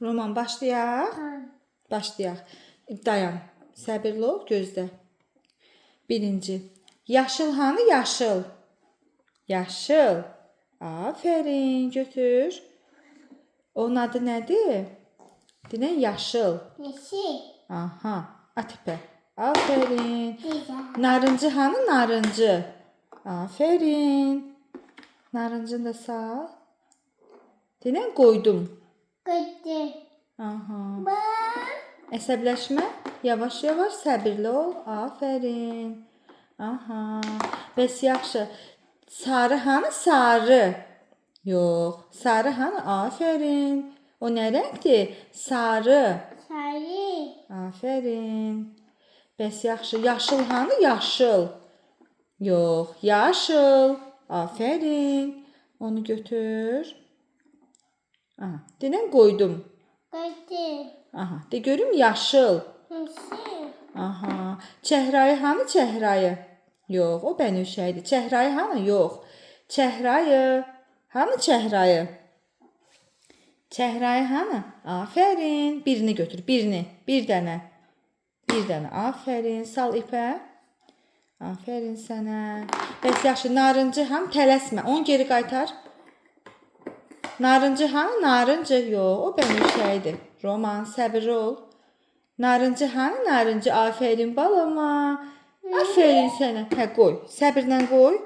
Roman başlayaq. Başlayaq. Dayan. Səbirli ol, gözlə. Birinci. Yaşıl hanı? Yaşıl. Yaşıl. Aferin. Götür. Onun adı nədir? Dinən yaşıl. Yeşil. Aha. At ipə. Aferin. Güzel. Narıncı hanı? Narıncı. Aferin. Narıncını da sağ. Dinən qoydum. Kötü. Aha. Bak. Əsəbləşmə. Yavaş-yavaş səbirli ol. Aferin. Aha. Bəs yaxşı. Sarı hanı? Sarı. Yox. Sarı hanı? Aferin. O nə rəngdir? Sarı. Sarı. Aferin. Bəs yaxşı. Yaşıl hanı? Yaşıl. Yox. Yaşıl. Aferin. Onu götür. Aha. Denən qoydum. Kötü. Aha. De görüm yaşıl. Yeşil. Aha. Çəhrayı hanı? Çəhrayı. Yox, o bənövşəydir. Çəhrayı hanı? Yox. Çəhrayı. Hanı çəhrayı? Çəhrayı hanı? Aferin. Birini götür. Birini. Bir dənə. Bir dənə. Aferin. Sal ipə. Aferin sənə. Bəs yaxşı. Narıncı hanı? Tələsmə. Onu geri qaytar. Narıncı hanı? Narıncı. Yox, o bənövşəydir. Roman, səbirli ol. Narıncı hanı? Narıncı. Aferin balama. Aferin sənə. Hə, qoy. Səbirlə qoy.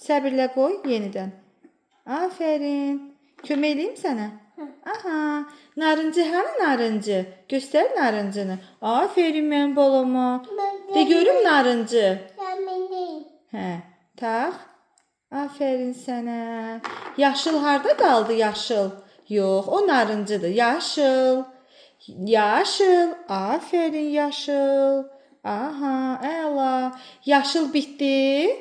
Səbirlə qoy. Yenidən. Aferin. Kömək edeyim sənə. Aha. Narıncı hanı? Narıncı. Göstər narıncını. Aferin mənim balama. De görüm narıncı. Yemin. Hə. Tax. Aferin sənə. Yaşıl harda qaldı? Yaşıl. Yox, o narıncıdır. Yaşıl. Yaşıl. Aferin yaşıl. Aha, əla. Yaşıl bitdi.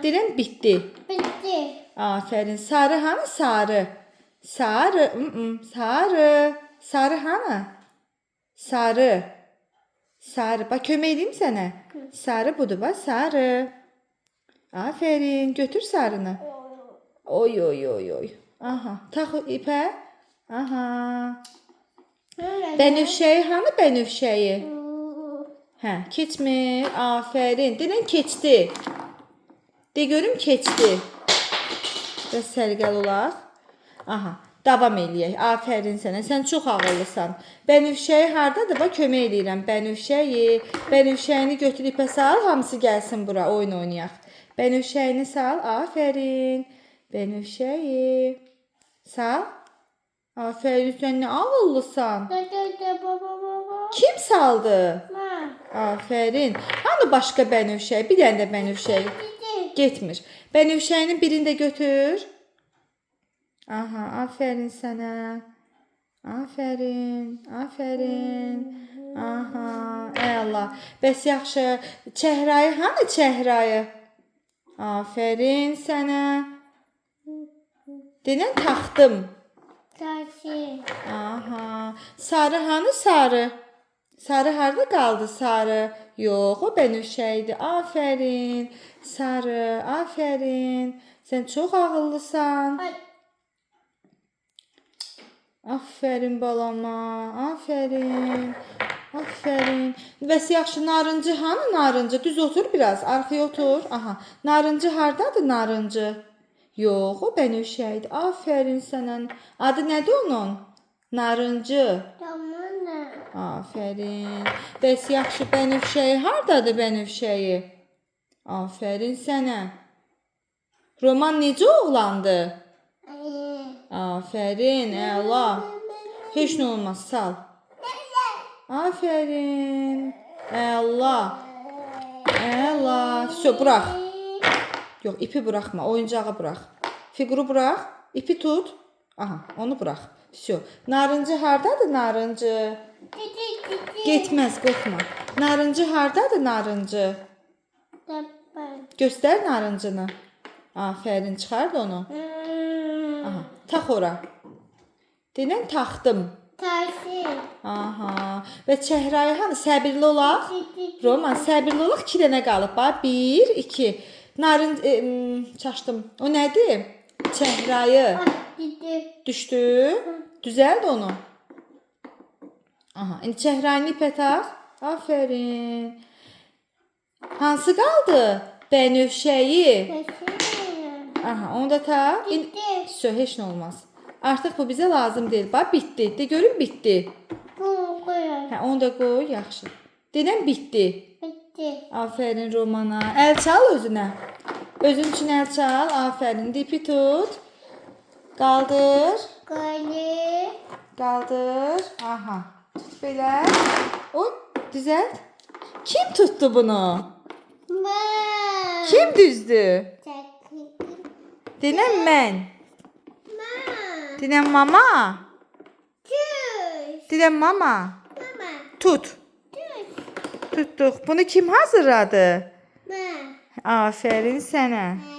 Deyirəm bitdi. Bitti. Aferin. Sarı hanı? Sarı. Sarı. Sarı. Sarı hanı? Sarı. Sarı. Bax kömək edeyim sənə. Sarı budur bax, sarı. Aferin. Götür sarını. Oy oy oy oy. Aha. Tax ipə. Aha. Bənövşəyi hanı? Bənövşəyi. Hə, keçmir. Aferin. Denən keçdi. De görüm keçdi. Bəs sərgəl olaq. Aha, davam eləyək. Aferin sənə. Sən çox ağıllısan. Bənövşəyi hardadır? Bax kömək eləyirəm. Bənövşəyi. Bənövşəyini götür ipə sal. Hamısı gəlsin bura. Oyun oynayaq. Bənövşəyini sal. Aferin. Bənövşəyi. Sal. Aferin, sən nə ağıllısan. Baba. Kim saldı? Ma. Aferin. Hanı başqa bənövşəyi? Bir dənə də bənövşəyi. Getmir. Bənövşəyinin birini də götür. Aha, aferin sənə. Aferin. Aferin. Aha, əla. Bəs yaxşı. Çəhrayı hanı? Çəhrayı. Aferin sənə. Denən taxdım. Sarı. Aha. Sarı hanı? Sarı. Sarı harda qaldı? Sarı. Yox, o bənövşəydir. Aferin. Sarı. Aferin. Sən çox ağıllısan. Ay. Aferin balama. Aferin. Aferin. Bəs yaxşı, narıncı hanı? Narıncı. Düz otur biraz. Arxaya otur. Aha. Narıncı hardadır? Narıncı. Yox, o bənövşəydir. Aferin sənə. Adı nədir onun? Narıncı. Tamam. Aferin. Bəs yaxşı, bənövşəyi hardadır bənövşəyi? Aferin sənə. Roman necə oğlandı? Aferin, əla. Heç nə olmaz, sal. Aferin. Əla. Əla. Vəsə, burax. Yox, ipi buraxma, oyuncağı burax. Fiquru burax, ipi tut. Aha, onu burax. Vəsə. Narıncı hardadır? Narıncı. Getməz, qorxma. Narıncı hardadır? Narıncı. Göstər narıncını. Aferin, çıxart onu. Aha, tax ora. Denən taxdım. Taşı. Aha. Və çəhrayı hanı? Səbirli olaq. Roman, səbirli olaq. 2 dənə qalıb. Bax, 1, 2. Çaşdım. O nədir? Çəhrayı. Gitti. Düşdü. Düzəld onu. Aha, indi çəhrayını ipə tax. Afərin. Hansı qaldı? Bənövşəyi. Kesin. Aha, onu da tax. Bitti. Heç nə olmaz. Artıq bu bizə lazım deyil. Bax, bitdi. De görüm bitdi. Bunu koyalım. Hə, onu da qoy, yaxşı. Denən bitdi. Bitti. Afərin Romana. Əl çal özünə. Özün üçün əl çal. Afərin. İpi tut. Qaldır. Koyalım. Qaldır. Aha. Tut belə. Oy, düzəlt. Kim tutdu bunu? Ben. Kim düzdü? Çekil. Denən mən. Ben. Denən mama. Düz. Denən mama. Mama. Tut. Düz. Tutduq. Bunu kim hazırladı? Ben. Afərin sənə.